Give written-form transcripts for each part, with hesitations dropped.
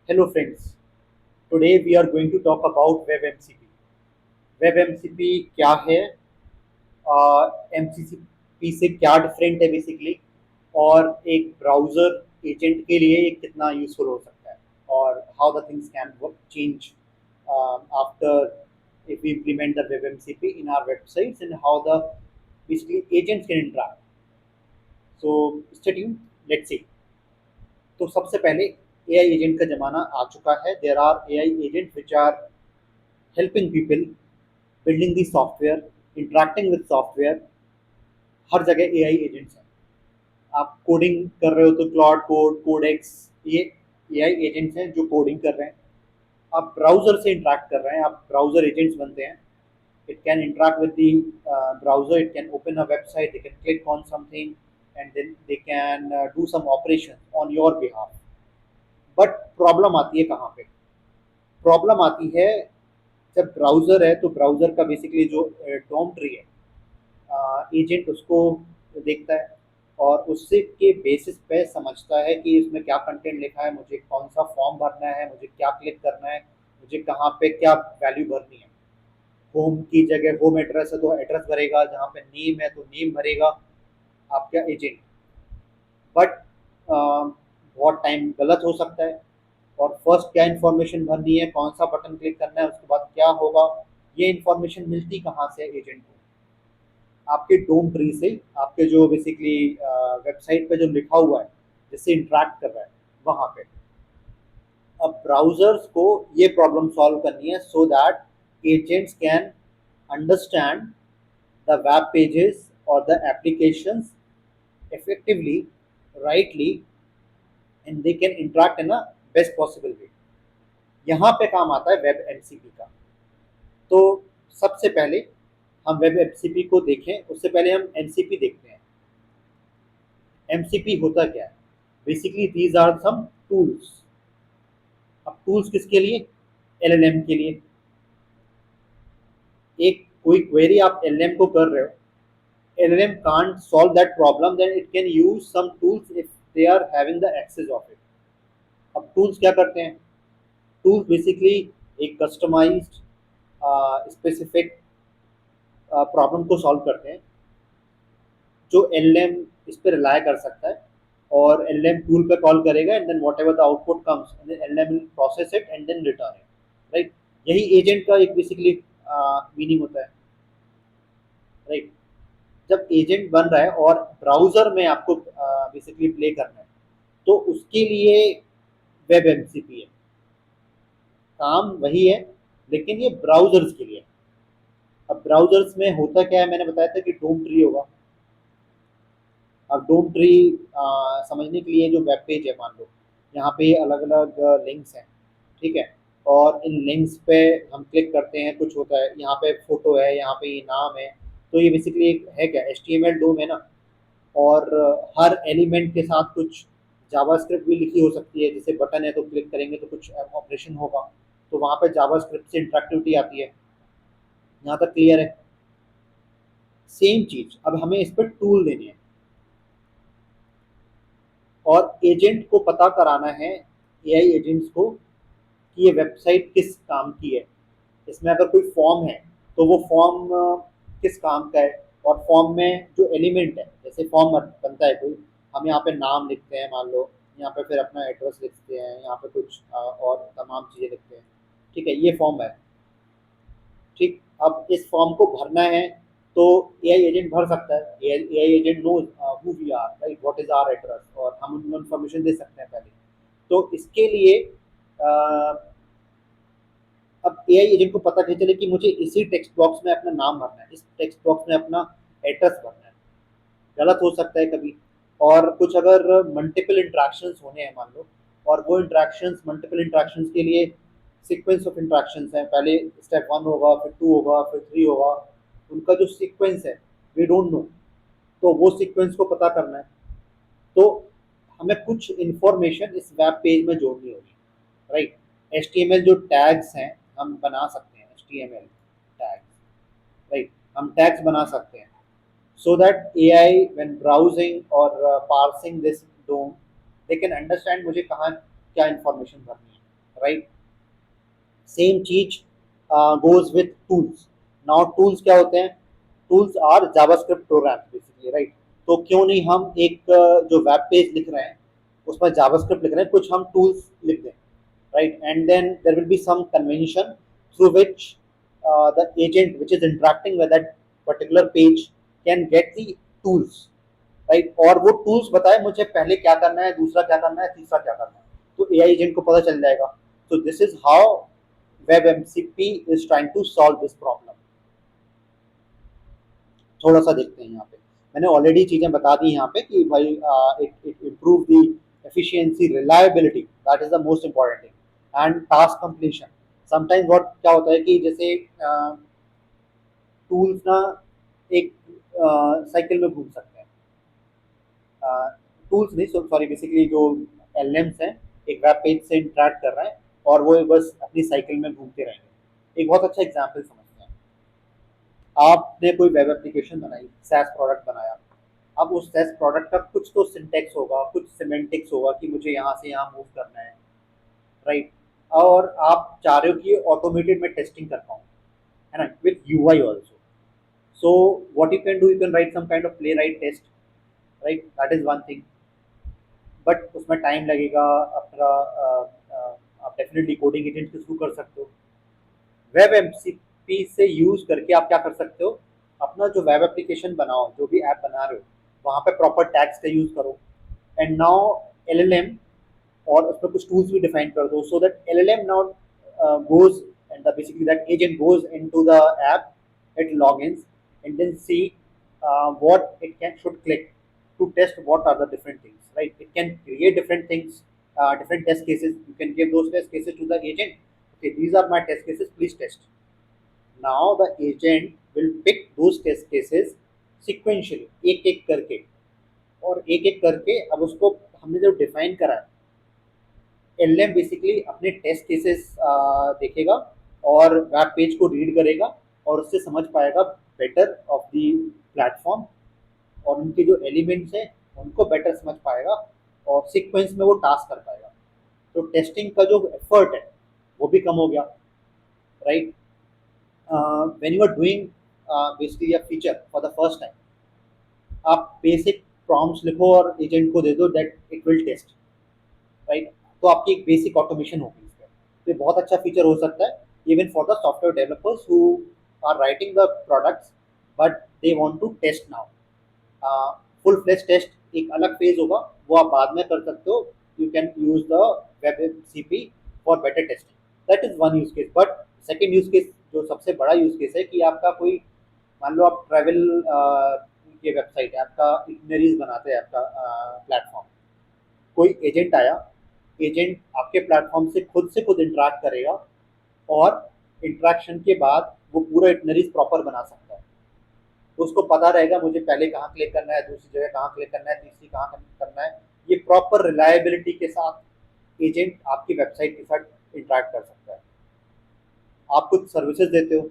Hello friends, today we are going to talk about WebMCP. WebMCP क्या है, MCCP से क्या डिफरेंट है बेसिकली, और एक ब्राउज़र एजेंट के लिए ये कितना यूज़फुल हो सकता है, और how the things can change after if we implement the WebMCP in our websites and how the basically agents can interact. So stay tuned, let's see. तो सबसे पहले एआई एजेंट का ज़माना आ चुका है. There are AI agent which are helping people building the software, interacting with software. हर जगह एआई एजेंट्स हैं. आप कोडिंग कर रहे हो तो क्लाउड कोड, कोडेक्स, ये एआई एजेंट्स हैं जो कोडिंग कर रहे हैं. आप ब्राउज़र से इंटरेक्ट कर रहे हैं, आप ब्राउज़र एजेंट्स बनते हैं. It can interact with the browser, it can open a website, they can click on something, and then they can do some operation on your behalf. But problem आती है कहाँ पे? प्रॉब्लम आती है जब browser है, तो ब्राउज़र का बेसिकली जो डोम ट्री है, एजेंट उसको देखता है और उससे के बेसिस पे समझता है कि इसमें क्या कंटेंट लिखा है, मुझे कौन सा फॉर्म भरना है, मुझे क्या क्लिक करना है, मुझे कहाँ पे क्या वैल्यू भरनी है. होम की जगह होम एड्रेस है तो एड्रेस भरेगा, जहाँ पे नेम है तो नेम भरेगा आपका एजेंट. बट बहुत टाइम गलत हो सकता है. और फर्स्ट क्या इन्फॉर्मेशन भरनी है, कौन सा बटन क्लिक करना है, उसके बाद क्या होगा, ये इन्फॉर्मेशन मिलती कहाँ से एजेंट को? आपके डोम ट्री से, आपके जो बेसिकली वेबसाइट पे जो लिखा हुआ है, जिससे इंटरेक्ट कर रहा है, वहाँ पे. अब ब्राउजर्स को ये प्रॉब्लम सॉल्व करनी है so that agents can understand the web pages और the applications effectively, rightly, and they can interact in a best possible way. यहाँ पे काम आता है वेब एमसीपी का. तो सबसे पहले हम वेब एमसीपी को देखें, उससे पहले हम एमसीपी देखते हैं. एमसीपी होता क्या है? Basically these are some tools. अब टूल्स किसके लिए? एलएलएम के लिए. एक कोई क्वेरी आप एलएलएम को कर रहे हो, LLM can't solve that problem, then it can use some tools if they are having the access of it. अब tools क्या करते हैं? टूल्स बेसिकली एक कस्टमाइज्ड स्पेसिफिक प्रॉब्लम को सॉल्व करते हैं, जो एलएम इस पर रिलाय कर सकता है. और एलएम टूल पे कॉल करेगा and then whatever the output comes and then LM will process it and then return it. Right, यही एजेंट का एक बेसिकली मीनिंग होता है. राइट, जब एजेंट बन रहा है और ब्राउजर में आपको बेसिकली प्ले करना है, तो उसके लिए वेब एमसीपी है. काम वही है, लेकिन ये ब्राउजर्स के लिए. अब ब्राउजर्स में होता क्या है, मैंने बताया था कि डोम ट्री होगा. अब डोम ट्री समझने के लिए जो वेब पेज है, मान लो यहाँ पे अलग अलग लिंक्स हैं, ठीक है, और इन लिंक्स पे हम क्लिक करते हैं, कुछ होता है, यहाँ पे फोटो है, यहाँ पे ये नाम है. तो ये बेसिकली एक है क्या, HTML डोम है ना. और हर एलिमेंट के साथ कुछ जावास्क्रिप्ट भी लिखी हो सकती है, जैसे बटन है तो क्लिक करेंगे तो कुछ ऑपरेशन होगा, तो वहाँ पे जावास्क्रिप्ट से इंटरेक्टिविटी आती है. यहाँ तक क्लियर है? सेम चीज अब हमें इस पर टूल देने हैं, और एजेंट को पता कराना है, एआई एजेंट्स को, कि ये वेबसाइट किस काम की है. इसमें अगर कोई फॉर्म है तो वो फॉर्म किस काम का है, और फॉर्म में जो एलिमेंट है, जैसे फॉर्म बनता है कोई, हम यहाँ पे नाम लिखते हैं मान लो, यहाँ पे फिर अपना एड्रेस लिखते हैं, यहाँ पे कुछ और तमाम चीज़ें लिखते हैं, ठीक है, ये फॉर्म है. ठीक, अब इस फॉर्म को भरना है तो एआई एजेंट भर सकता है. AI agent knows who we are, right, what is our address, और हम उनको इन्फॉर्मेशन दे सकते हैं पहले. तो इसके लिए अब एआई एजेंट को पता नहीं चले कि मुझे इसी टेक्स्ट बॉक्स में अपना नाम भरना है, इस टेक्स्ट बॉक्स में अपना एड्रेस भरना है. गलत हो सकता है कभी. और कुछ अगर मल्टीपल इंट्रैक्शंस होने हैं मान लो, और वो इंट्रैक्शंस, मल्टीपल इंट्रैक्शंस के लिए सीक्वेंस ऑफ इंट्रैक्शंस हैं, पहले स्टेप 1 होगा, फिर 2 होगा, फिर 3 होगा, उनका जो सीक्वेंस है वी डोंट नो. तो वो सीक्वेंस को पता करना है. तो हमें कुछ इंफॉर्मेशन इस वेब पेज में जोड़नी होगी. राइट, HTML जो टैग्स हैं हम बना सकते हैं, HTML टैग्स, राइट, हम टैग्स बना सकते हैं, so that AI when browsing or parsing this DOM, they can understand मुझे कहाँ क्या इंफॉर्मेशन भरनी है. राइट। सेम चीज goes with tools. Now tools क्या होते हैं? Tools are JavaScript program basically, right. तो क्यों नहीं हम एक जो वेब पेज लिख रहे हैं उसमें जावास्क्रिप्ट लिख रहे हैं, कुछ हम टूल्स लिख दें, right? And then there will be some convention through which the agent which is interacting with that particular page can get the tools, right? और वो tools बताए मुझे पहले क्या करना है, दूसरा क्या करना है, तीसरा क्या करना है, तो AI एजेंट को पता चल जाएगा। So this is how WebMCP is trying to solve this problem. थोड़ा सा देखते हैं यहाँ पे। मैंने ऑलरेडी चीजें बता दी यहाँ पे कि भाई it improve the efficiency, reliability, that is the most important thing, and task completion. Sometimes what क्या होता है कि जैसे टूल्स ना एक साइकिल में घूम सकते हैं, टूल्स नहीं, सॉरी, बेसिकली जो एलएम्स हैं एक वेब पेज से इंटरेक्ट कर रहे हैं और वो बस अपनी साइकिल में घूमते रहेंगे। एक बहुत अच्छा एग्जाम्पल समझते हैं। आपने कोई वेब एप्लीकेशन बनाई, सैस प्रोडक्ट बनाया। अब उस सैस प्रोडक्ट का कुछ तो सिंटेक्स होगा, कुछ सिमेंटिक्स होगा कि मुझे यहाँ से यहाँ मूव करना है, राइट। और आप चाह रहे हो कि ऑटोमेटेड में टेस्टिंग कर पाऊँ, है ना, with UI also. So what you can do, you can write some kind of play right test, right, that is one thing. But उसमें टाइम लगेगा अपना, आप डेफिनेटली कोडिंग एजेंट के थ्रू कर सकते हो। वेब एमसीपी से यूज करके आप क्या कर सकते हो, अपना जो वेब एप्लीकेशन बनाओ, जो भी ऐप बना रहे हो वहाँ पे प्रॉपर टैग्स का यूज करो। एंड नाउ एलएलएम, और उसमें कुछ टूल्स भी डिफाइन कर दो, so that LLM now goes and basically that agent goes into the app, it logins and then see what it can should click to test what are the different things, right? It can create different things, different test cases. You can give those test cases to the agent. Okay, these are my test cases, please test. Now the agent will pick those test cases sequentially, एक एक करके, और एक एक करके अब उसको हमने जो डिफाइन करा है, एलएम बेसिकली अपने टेस्ट केसेस देखेगा और वेब पेज को रीड करेगा और उससे समझ पाएगा बेटर ऑफ द प्लेटफॉर्म, और उनके जो एलिमेंट्स हैं उनको बेटर समझ पाएगा और सीक्वेंस में वो टास्क कर पाएगा। तो टेस्टिंग का जो एफर्ट है वो भी कम हो गया, right. When you are doing basically a feature for the first time, आप बेसिक प्रॉम्प्ट्स लिखो और एजेंट को दे दो that it will test, right. तो आपकी एक बेसिक ऑटोमेशन होगी इसमें। तो ये बहुत अच्छा फीचर हो सकता है even for the software developers who are writing the products but they want to test now. Full fledge test एक अलग फेज होगा, वो आप बाद में कर सकते हो। You can use the web CP for better testing, that is one use case. But second use case जो सबसे बड़ा यूज केस है कि आपका कोई, मान लो आप ट्रैवल की वेबसाइट है, आपका इटनरीज बनाते हैं, आपका प्लेटफॉर्म, कोई एजेंट आया, एजेंट आपके प्लेटफॉर्म से खुद इंटरेक्ट करेगा और इंटरेक्शन के बाद वो पूरा इटनरीज प्रॉपर बना सकता है। तो उसको पता रहेगा मुझे पहले कहाँ क्लिक करना है, दूसरी जगह कहाँ क्लिक करना है, तीसरी कहाँ करना है। ये प्रॉपर रिलायबिलिटी के साथ एजेंट आपकी वेबसाइट के साथ इंटरेक्ट कर सकता है। आप कुछ सर्विसेज देते हो,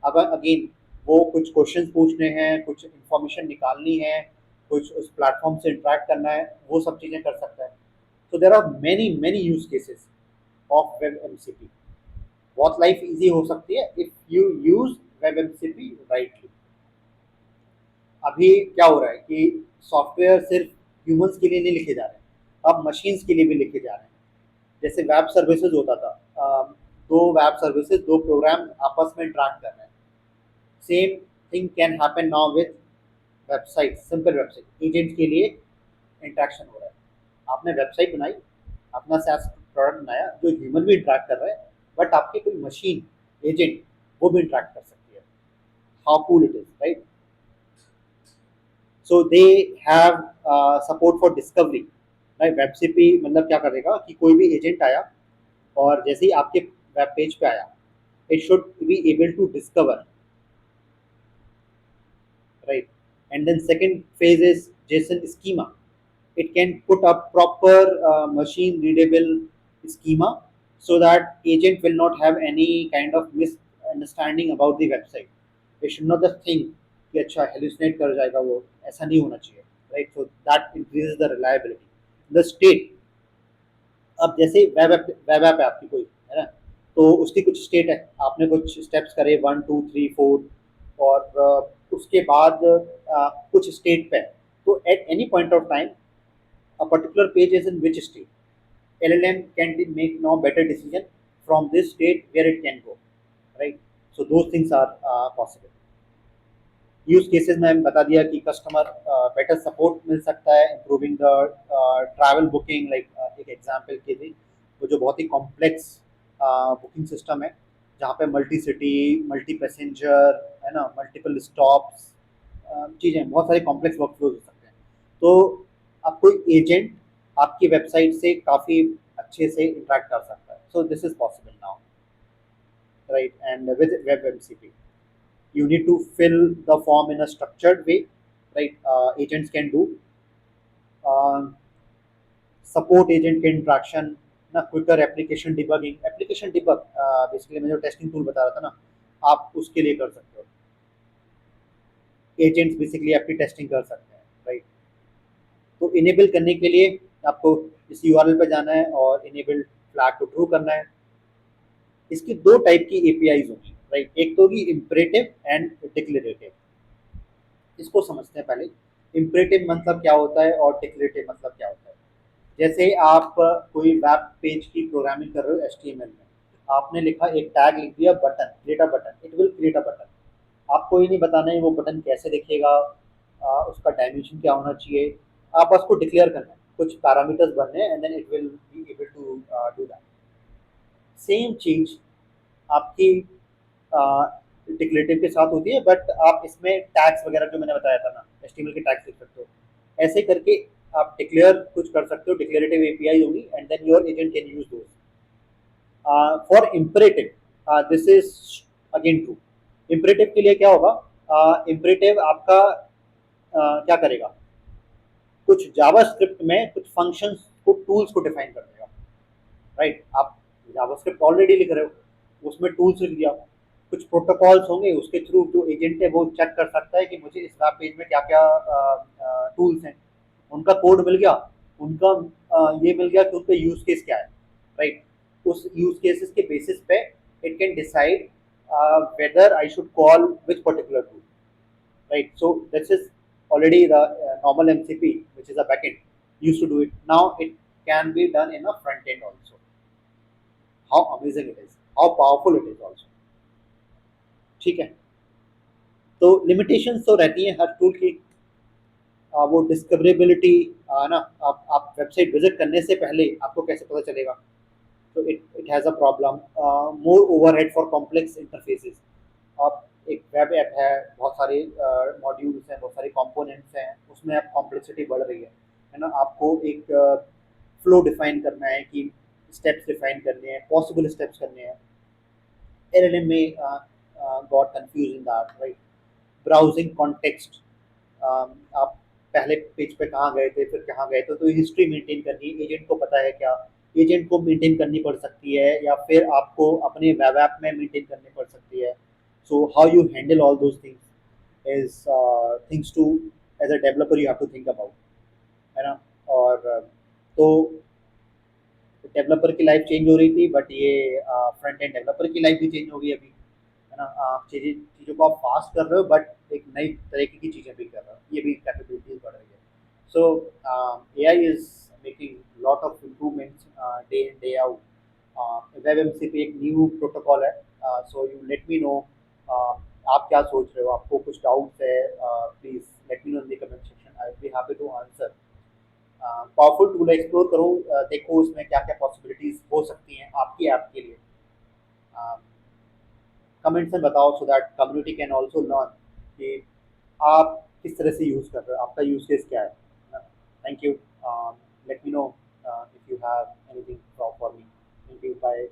अगर अगेन वो कुछ क्वेश्चन पूछने हैं, कुछ इंफॉर्मेशन निकालनी है, कुछ उस प्लेटफॉर्म से इंटरेक्ट करना है, वो सब चीज़ें कर सकता है। So there are many use cases of WebMCP. बहुत लाइफ इजी हो सकती है if you use WebMCP rightly. अभी क्या हो रहा है कि सॉफ्टवेयर सिर्फ ह्यूमंस के लिए नहीं लिखे जा रहे हैं, अब मशीन्स के लिए भी लिखे जा रहे हैं। जैसे वेब सर्विसेज होता था, दो वेब सर्विसेज, दो प्रोग्राम आपस में इंटरेक्ट कर रहे हैं। Same thing can happen now with website, simple website agent के लिए इंटरेक्शन हो रहा है। आपने वेबसाइट बनाई, अपना SaaS प्रोडक्ट बनाया जो ह्यूमन भी इंटरेक्ट कर रहा है, बट आपकी कोई मशीन एजेंट वो भी इंटरेक्ट कर सकती है। How cool it is, right. So they have support for discovery, right. Web CP मतलब क्या करेगा कि कोई भी एजेंट आया और जैसे ही आपके वेब पेज पे आया, it should be able to discover, right? And then second phase is JSON schema. It can put up proper machine readable schema so that agent will not have any kind of misunderstanding about the website. It should not just think कि अच्छा hallucinate कर जाएगा, वो ऐसा नहीं होना चाहिए, right? So that increases the reliability. The state, अब जैसे वेब ऐप है आपकी कोई, है ना, तो उसकी कुछ स्टेट है, आपने कुछ स्टेप्स करे 1 2 3 4, और उसके बाद कुछ स्टेट पे है। तो at any point of time a particular page is in which state, LLM can make now better decision from this state where it can go, right? So those things are possible. Use cases में बता दिया कि customer better support मिल सकता है, improving the travel booking, like एक example के लिए वो जो बहुत ही कॉम्प्लेक्स बुकिंग सिस्टम है, जहाँ पे मल्टी सिटी, मल्टी पैसेंजर, है ना, मल्टीपल स्टॉप्स, चीज़ें बहुत सारे कॉम्प्लेक्स वर्कफ्लोज हो सकते हैं। तो आप कोई एजेंट आपकी वेबसाइट से काफ़ी अच्छे से इंटरेक्ट कर सकता है। So this is possible now, right? And with web MCP you need to fill the form in a structured way, right? Agents can do uh, support agent के interaction ना, quicker application debug, basically मैं जो testing tool बता रहा था ना, आप उसके लिए कर सकते हो। एजेंट्स बेसिकली आपकी टेस्टिंग कर सकते हैं, राइट? तो इनेबल करने के लिए आपको इस यूआरएल पे जाना है और इनेबल फ्लैग को ट्रू करना है। इसकी दो टाइप की एपीआईज होगी, राइट? एक तो होगी इम्परेटिव एंड डिक्लेरेटिव। इसको समझते हैं पहले। इम्परेटिव मतलब क्या होता है और डिक्लेरेटिव मतलब क्या होता है। जैसे आप कोई वेब पेज की प्रोग्रामिंग कर रहे हो एचटीएमएल में, आपने लिखा, एक टैग लिख दिया button, create a button, it will create a button. आपको ये नहीं बताना है वो बटन कैसे दिखेगा, उसका डायमेंशन क्या होना चाहिए, आप बस को डिक्लेयर करना है, कुछ पैरामीटर्स भरने हैं, and then it will be able to do that. Same चीज आपकी डिक्लेरेटिव के साथ होती है, बट आप इसमें टैग्स वगैरह जो मैंने बताया था ना, एचटीएमएल के टैग्स लिख सकते हो। ऐसे करके आप डिक्लेयर कुछ कर सकते हो, डिक्लेरेटिव एपीआई होगी, and then your agent can use those. For imperative this is again true. Imperative के लिए क्या होगा, इम्परेटिव आपका क्या करेगा, कुछ जावास्क्रिप्ट में कुछ फंक्शंस को, टूल्स को डिफाइन कर देगा, राइट? आप जावास्क्रिप्ट ऑलरेडी लिख रहे हो, उसमें टूल्स लिख दिया, कुछ प्रोटोकॉल्स होंगे उसके थ्रू जो एजेंट है वो चेक कर सकता है कि मुझे इस वेब पेज में क्या क्या टूल्स हैं, उनका कोड मिल गया, उनका ये मिल गया कि उनका यूज केस क्या है, राइट? उस यूज केसेस के बेसिस पे it can decide whether I should call which particular tool, right? So this is already the normal MCP, which is a backend, used to do it. Now it can be done in a front end also. How amazing it is, how powerful it is also, ठीक है? तो limitations तो रहती हैं हर tool की। वो discoverability, ना, आप वेबसाइट विजिट करने से पहले आपको कैसे पता चलेगा? तो it has a problem. More overhead for complex interfaces. आप एक वेब ऐप है, बहुत सारे मॉड्यूल्स हैं, बहुत सारे कंपोनेंट्स हैं, उसमें अब कॉम्प्लेक्सिटी बढ़ रही है ना? आपको एक फ्लो डिफाइन करना है कि स्टेप्स डिफाइन करने हैं, पॉसिबल स्टेप्स करने हैं। LLM में got confuse in that, right? Browsing context, आप पहले पेज पे कहाँ गए थे, फिर कहाँ गए थे, तो हिस्ट्री मेंटेन करनी है, एजेंट को पता है क्या? एजेंट को मेंटेन करनी पड़ सकती है, या फिर आपको अपने वेब ऐप में मेंटेन करनी पड़ सकती है। So how you handle all those things is things to, as a developer you have to think about, है ना? और तो डेवलपर की लाइफ चेंज हो रही थी, बट ये फ्रंट एंड डेवलपर की लाइफ भी चेंज हो गई अभी, है ना? आप चीज़ों को आप फास्ट कर रहे हो, बट एक नई तरीके की चीज़ें भी कर रहे हो, ये भी कैपेबिलिटीज बढ़ रही है। So AI is making lot of improvements day in day out. Web MCP एक न्यू प्रोटोकॉल है, so you let me know आप क्या सोच रहे हो, आपको कुछ डाउट्स है, please let me know in the comment section, I will be happy to answer. Powerful tool explore करो, देखो उसमें क्या क्या पॉसिबिलिटीज हो सकती हैं आपकी ऐप के लिए। कमेंट्स में बताओ, so that community can also learn कि आप किस तरह से यूज़ कर रहे हो, आपका यूज केस क्या है। Thank you, let me know if you have anything for me. Thank you, bye.